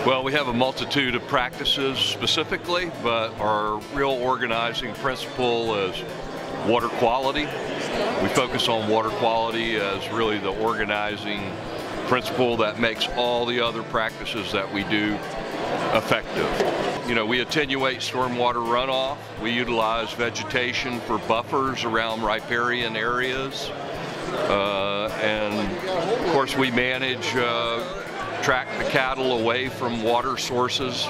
Well, we have a multitude of practices specifically, but our real organizing principle is water quality. We focus on water quality as really the organizing principle that makes all the other practices that we do effective. You know, we attenuate stormwater runoff. We utilize vegetation for buffers around riparian areas. And of course we manage, track the cattle away from water sources,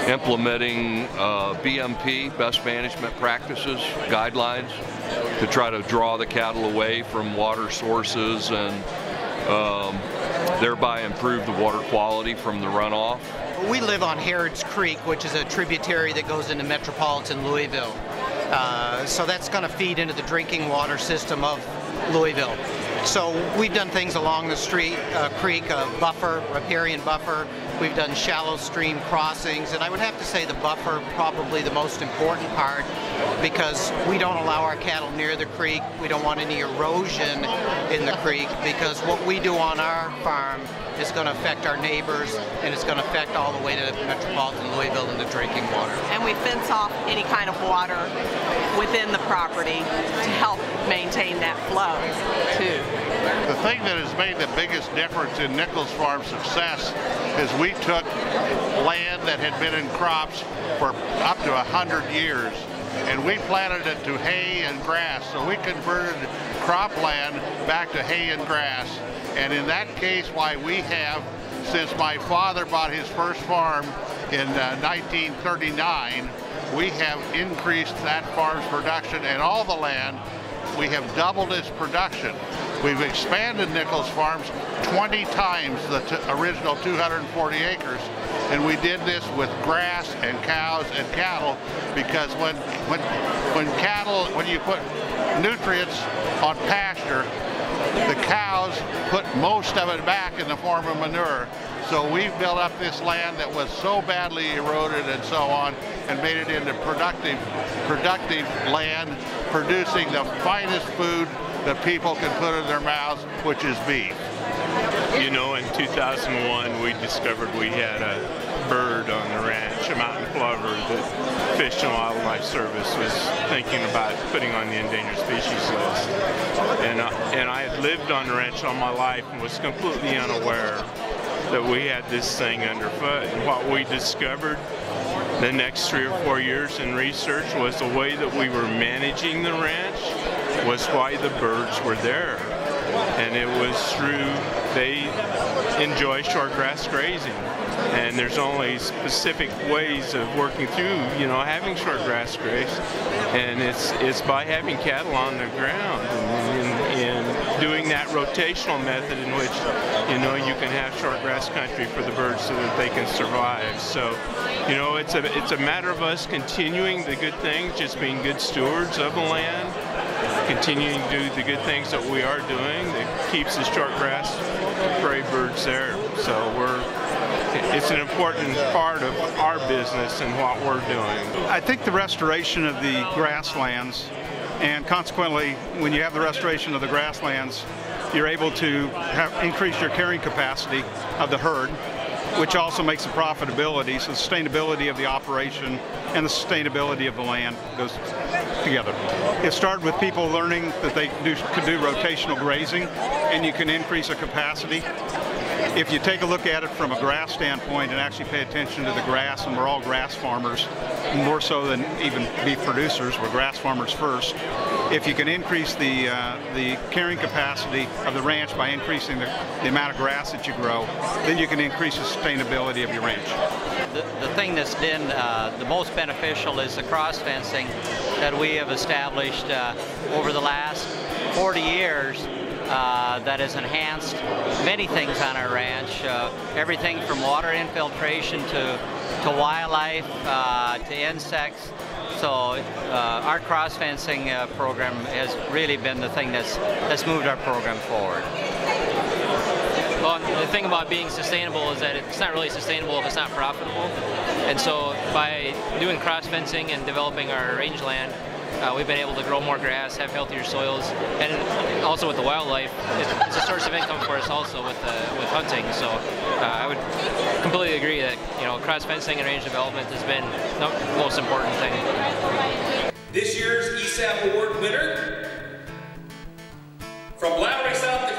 implementing BMP, best management practices, guidelines to try to draw the cattle away from water sources and thereby improve the water quality from the runoff. We live on Harrods Creek, which is a tributary that goes into metropolitan Louisville. So that's going to feed into the drinking water system of Louisville. So we've done things along the creek, a buffer, riparian buffer. We've done shallow stream crossings, and I would have to say the buffer probably the most important part, because we don't allow our cattle near the creek. We don't want any erosion in the creek, because what we do on our farm is going to affect our neighbors, and it's going to affect all the way to metropolitan Louisville and the drinking water. And we fence off any kind of water within the property to help maintain that flow too. The thing that has made the biggest difference in Nichols Farm's success is we took land that had been in crops for up to 100 years and we planted it to hay and grass. So we converted cropland back to hay and grass. And in that case, why we have, since my father bought his first farm in 1939, we have increased that farm's production, and all the land, we have doubled its production. We've expanded Nichols Farms 20 times the original 240 acres, and we did this with grass and cows and cattle, because when you put nutrients on pasture, the cows put most of it back in the form of manure. So we've built up this land that was so badly eroded and so on, and made it into productive land, producing the finest food that people can put in their mouths, which is beef. You know, in 2001, we discovered we had a bird on the ranch, a mountain plover, that Fish and Wildlife Service was thinking about putting on the endangered species list. And I had lived on the ranch all my life and was completely unaware that we had this thing underfoot. And what we discovered the next 3 or 4 years in research was the way that we were managing the ranch was why the birds were there. And it was through, they enjoy shortgrass grazing. And there's only specific ways of working through, you know, having shortgrass graze. And it's by having cattle on the ground and doing that rotational method in which, you know, you can have shortgrass country for the birds so that they can survive. So, you know, it's a matter of us continuing the good things, just being good stewards of the land, continuing to do the good things that we are doing that keeps the shortgrass prairie birds there. So it's an important part of our business and what we're doing. I think the restoration of the grasslands, and consequently when you have the restoration of the grasslands, you're able to increase your carrying capacity of the herd, which also makes the profitability, so the sustainability of the operation and the sustainability of the land goes together. It started with people learning that they could do rotational grazing, and you can increase the capacity. If you take a look at it from a grass standpoint and actually pay attention to the grass, and we're all grass farmers, more so than even beef producers, we're grass farmers first. If you can increase the carrying capacity of the ranch by increasing the amount of grass that you grow, then you can increase the sustainability of your ranch. The thing that's been the most beneficial is the cross fencing that we have established over the last 40 years. That has enhanced many things on our ranch, everything from water infiltration to wildlife, to insects. So our cross-fencing program has really been the thing that's moved our program forward. Well, the thing about being sustainable is that it's not really sustainable if it's not profitable. And so by doing cross-fencing and developing our rangeland, we've been able to grow more grass, have healthier soils, and also with the wildlife, it's a source of income for us also with hunting. So I would completely agree that cross fencing and range development has been the most important thing. This year's ESAP Award winner from Lowry, South Dakota.